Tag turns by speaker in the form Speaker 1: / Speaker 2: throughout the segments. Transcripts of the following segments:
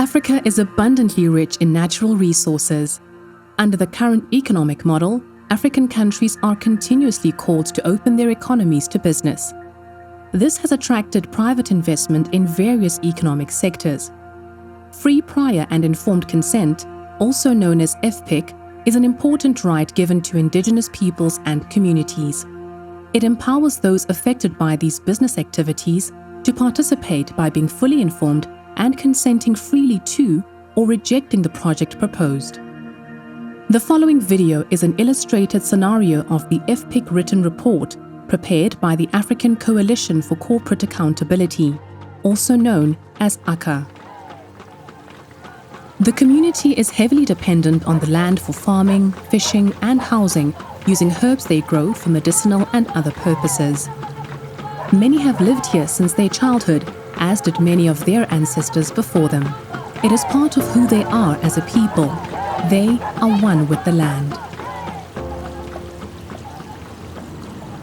Speaker 1: Africa is abundantly rich in natural resources. Under the current economic model, African countries are continuously called to open their economies to business. This has attracted private investment in various economic sectors. Free, prior and informed consent, also known as FPIC, is an important right given to indigenous peoples and communities. It empowers those affected by these business activities to participate by being fully informed and consenting freely to or rejecting the project proposed. The following video is an illustrated scenario of the FPIC written report prepared by the African Coalition for Corporate Accountability, also known as ACCA. The community is heavily dependent on the land for farming, fishing, and housing, using herbs they grow for medicinal and other purposes. Many have lived here since their childhood, as did many of their ancestors before them. It is part of who they are as a people. They are one with the land.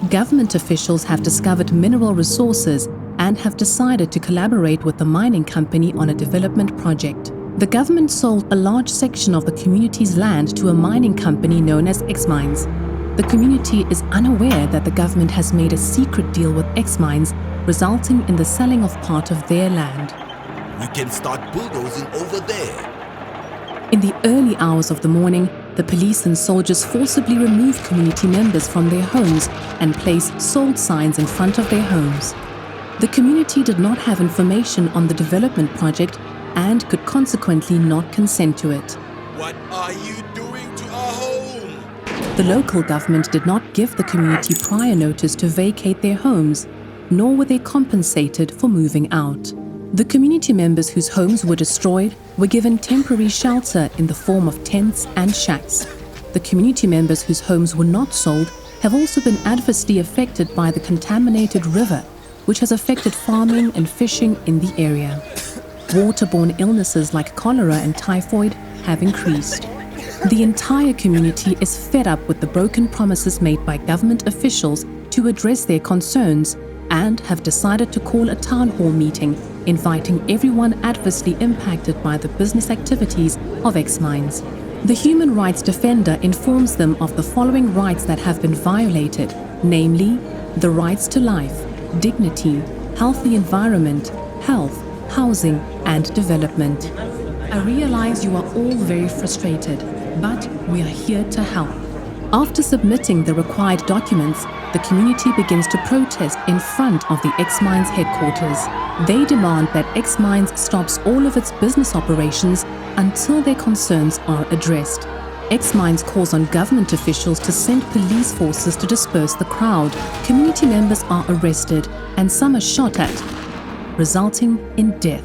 Speaker 1: Government officials have discovered mineral resources and have decided to collaborate with the mining company on a development project. The government sold a large section of the community's land to a mining company known as X-Mines. The community is unaware that the government has made a secret deal with X-Mines, resulting in the selling of part of their land.
Speaker 2: We can start bulldozing over there.
Speaker 1: In the early hours of the morning, the police and soldiers forcibly remove community members from their homes and place sold signs in front of their homes. The community did not have information on the development project and could consequently not consent to it.
Speaker 2: What are you doing to our home?
Speaker 1: The local government did not give the community prior notice to vacate their homes, nor were they compensated for moving out. The community members whose homes were destroyed were given temporary shelter in the form of tents and shacks. The community members whose homes were not sold have also been adversely affected by the contaminated river, which has affected farming and fishing in the area. Waterborne illnesses like cholera and typhoid have increased. The entire community is fed up with the broken promises made by government officials to address their concerns and have decided to call a town hall meeting, inviting everyone adversely impacted by the business activities of X-Mines. The human rights defender informs them of the following rights that have been violated, namely, the rights to life, dignity, healthy environment, health, housing, and development. I realize you are all very frustrated, but we are here to help. After submitting the required documents, the community begins to protest in front of the X-Mines headquarters. They demand that X-Mines stops all of its business operations until their concerns are addressed. X-Mines calls on government officials to send police forces to disperse the crowd. Community members are arrested and some are shot at, resulting in death.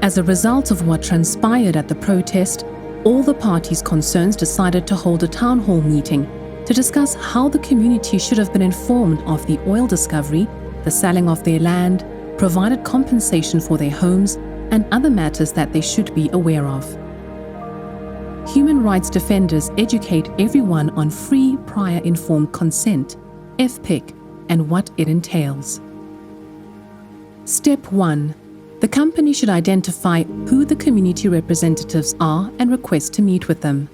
Speaker 1: As a result of what transpired at the protest, all the parties concerned decided to hold a town hall meeting to discuss how the community should have been informed of the oil discovery, the selling of their land, provided compensation for their homes, and other matters that they should be aware of. Human rights defenders educate everyone on free, prior informed consent, FPIC, and what it entails. Step 1. The company should identify who the community representatives are and request to meet with them.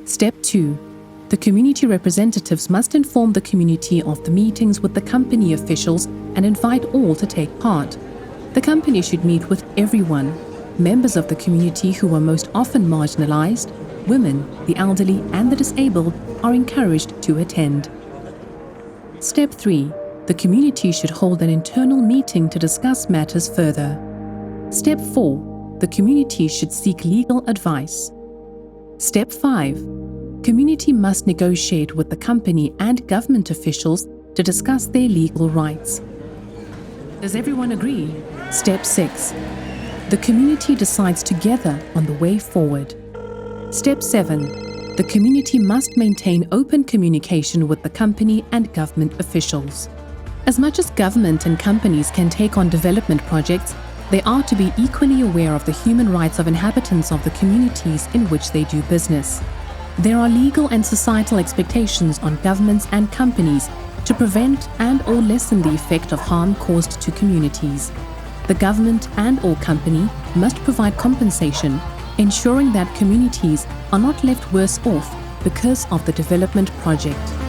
Speaker 1: Step 2. The community representatives must inform the community of the meetings with the company officials and invite all to take part. The company should meet with everyone. Members of the community who are most often marginalized, women, the elderly, and the disabled are encouraged to attend. Step 3. The community should hold an internal meeting to discuss matters further. Step 4. The community should seek legal advice. Step 5. Community must negotiate with the company and government officials to discuss their legal rights. Does everyone agree? Step 6. The community decides together on the way forward. Step 7. The community must maintain open communication with the company and government officials. As much as government and companies can take on development projects, they are to be equally aware of the human rights of inhabitants of the communities in which they do business. There are legal and societal expectations on governments and companies to prevent and/or lessen the effect of harm caused to communities. The government and or company must provide compensation, ensuring that communities are not left worse off because of the development project.